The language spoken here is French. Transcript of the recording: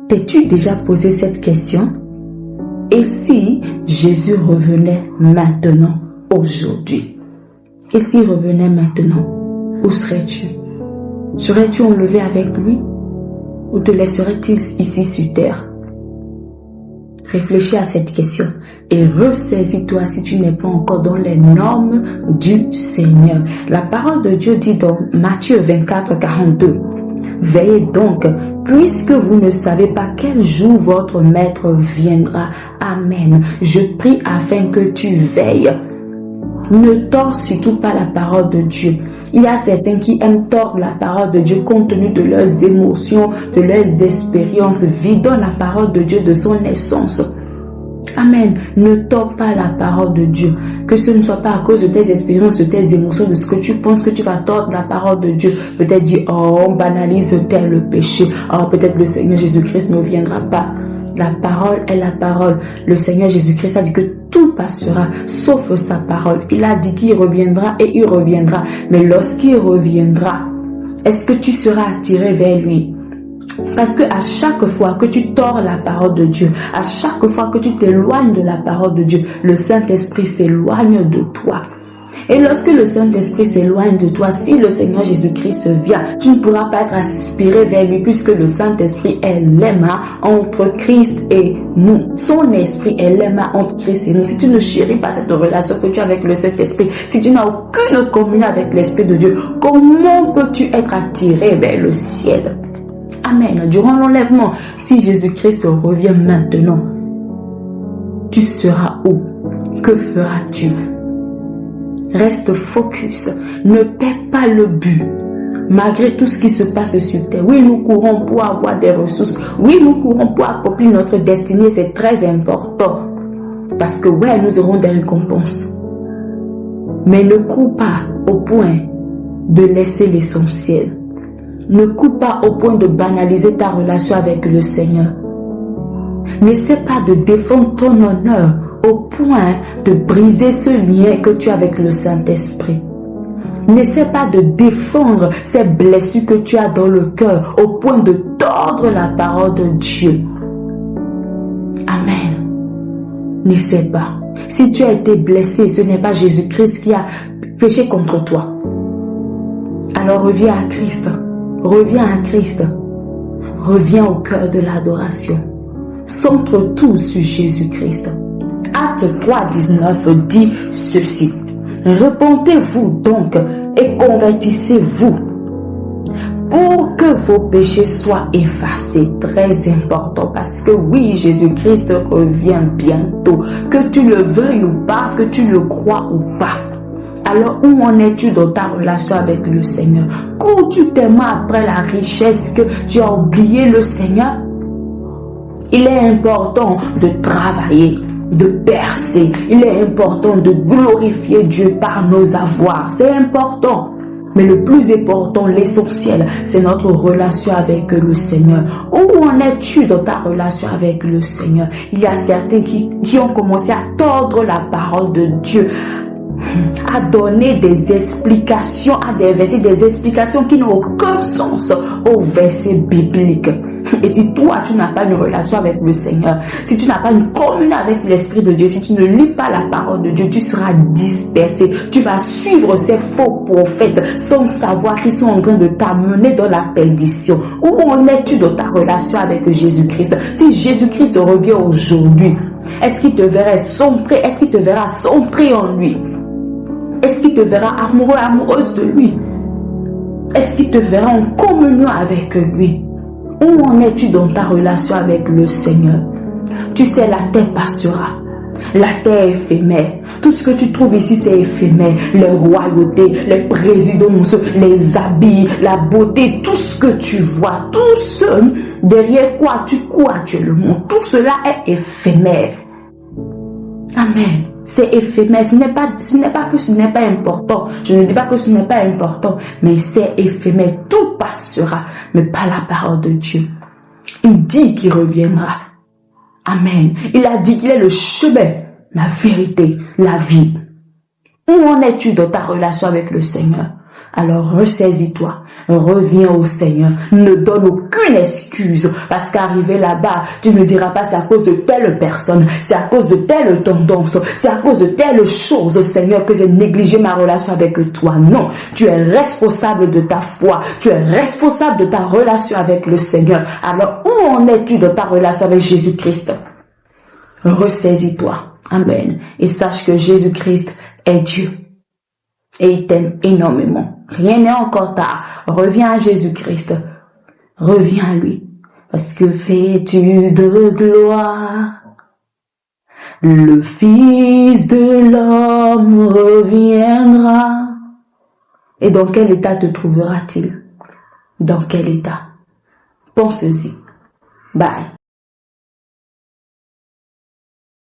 T'es-tu déjà posé cette question? Et si Jésus revenait maintenant, aujourd'hui? Et s'il revenait maintenant, où serais-tu? Serais-tu enlevé avec lui? Ou te laisserait-il ici sur terre? Réfléchis à cette question et ressaisis-toi si tu n'es pas encore dans les normes du Seigneur. La parole de Dieu dit dans Matthieu 24, 42, « Veillez donc, puisque vous ne savez pas quel jour votre maître viendra. » Amen. Je prie afin que tu veilles. Ne tords surtout pas la parole de Dieu. Il y a certains qui aiment tordre la parole de Dieu compte tenu de leurs émotions, de leurs expériences, vidant la parole de Dieu de son essence. Amen. Ne tords pas la parole de Dieu. Que ce ne soit pas à cause de tes expériences, de tes émotions, de ce que tu penses que tu vas tordre la parole de Dieu. Peut-être dire, oh, on banalise tel le péché. Oh, peut-être le Seigneur Jésus-Christ ne viendra pas. La parole est la parole. Le Seigneur Jésus-Christ a dit que tout passera, sauf sa parole. Il a dit qu'il reviendra et il reviendra. Mais lorsqu'il reviendra, est-ce que tu seras attiré vers lui? Parce que à chaque fois que tu tords la parole de Dieu, à chaque fois que tu t'éloignes de la parole de Dieu, le Saint-Esprit s'éloigne de toi. Et lorsque le Saint-Esprit s'éloigne de toi, si le Seigneur Jésus-Christ vient, tu ne pourras pas être aspiré vers lui puisque le Saint-Esprit est l'aimant entre Christ et nous. Son esprit est l'aimant entre Christ et nous. Si tu ne chéris pas cette relation que tu as avec le Saint-Esprit, si tu n'as aucune communion avec l'Esprit de Dieu, comment peux-tu être attiré vers le ciel? Amen. Durant l'enlèvement, si Jésus-Christ revient maintenant, tu seras où? Que feras-tu? Reste focus, ne perds pas le but. Malgré tout ce qui se passe sur terre, oui, nous courons pour avoir des ressources. Oui, nous courons pour accomplir notre destinée, c'est très important. Parce que ouais, nous aurons des récompenses. Mais ne cours pas au point de laisser l'essentiel. Ne cours pas au point de banaliser ta relation avec le Seigneur. N'essaie pas de défendre ton honneur au point de briser ce lien que tu as avec le Saint-Esprit. N'essaie pas de défendre ces blessures que tu as dans le cœur au point de tordre la parole de Dieu. Amen. N'essaie pas. Si tu as été blessé, ce n'est pas Jésus-Christ qui a péché contre toi. Alors reviens à Christ. Reviens à Christ. Reviens au cœur de l'adoration. Centre tout sur Jésus-Christ. Acte 3, 19 dit ceci. Repentez-vous donc et convertissez-vous pour que vos péchés soient effacés. Très important parce que oui, Jésus-Christ revient bientôt. Que tu le veuilles ou pas, que tu le crois ou pas. Alors, où en es-tu dans ta relation avec le Seigneur? Cours-tu tellement après la richesse que tu as oublié le Seigneur? Il est important de travailler, de percer. Il est important de glorifier Dieu par nos avoirs. C'est important. Mais le plus important, l'essentiel, c'est notre relation avec le Seigneur. Où en es-tu dans ta relation avec le Seigneur? Il y a certains qui ont commencé à tordre la parole de Dieu, à donner des explications à des versets, des explications qui n'ont aucun sens aux versets bibliques. Et si toi, tu n'as pas une relation avec le Seigneur, si tu n'as pas une communion avec l'Esprit de Dieu, si tu ne lis pas la parole de Dieu, tu seras dispersé. Tu vas suivre ces faux prophètes sans savoir qu'ils sont en train de t'amener dans la perdition. Où en es-tu dans ta relation avec Jésus-Christ? Si Jésus-Christ revient aujourd'hui, est-ce qu'il te verra centré? Est-ce qu'il te verra centré en lui? Est-ce qu'il te verra amoureux, amoureuse de lui? Est-ce qu'il te verra en communion avec lui? Où en es-tu dans ta relation avec le Seigneur? Tu sais, la terre passera. La terre est éphémère. Tout ce que tu trouves ici, c'est éphémère. Les royautés, les présidences, les habits, la beauté, tout ce que tu vois, tout ce derrière quoi tu cours actuellement, tout cela est éphémère. Amen. C'est éphémère. Ce n'est pas que ce n'est pas important. Je ne dis pas que ce n'est pas important, mais c'est éphémère. Tout passera, mais pas la parole de Dieu. Il dit qu'il reviendra. Amen. Il a dit qu'il est le chemin, la vérité, la vie. Où en es-tu dans ta relation avec le Seigneur? Alors ressaisis-toi, reviens au Seigneur, ne donne aucune excuse parce qu'arrivé là-bas, tu ne diras pas c'est à cause de telle personne, c'est à cause de telle tendance, c'est à cause de telle chose, Seigneur, que j'ai négligé ma relation avec toi. Non, tu es responsable de ta foi, tu es responsable de ta relation avec le Seigneur. Alors où en es-tu de ta relation avec Jésus-Christ? Ressaisis-toi, amen, et sache que Jésus-Christ est Dieu. Et il t'aime énormément. Rien n'est encore tard. Reviens à Jésus-Christ. Reviens à lui. Parce que fais-tu de gloire? Le Fils de l'homme reviendra. Et dans quel état te trouvera-t-il? Dans quel état? Pense-y. Bye.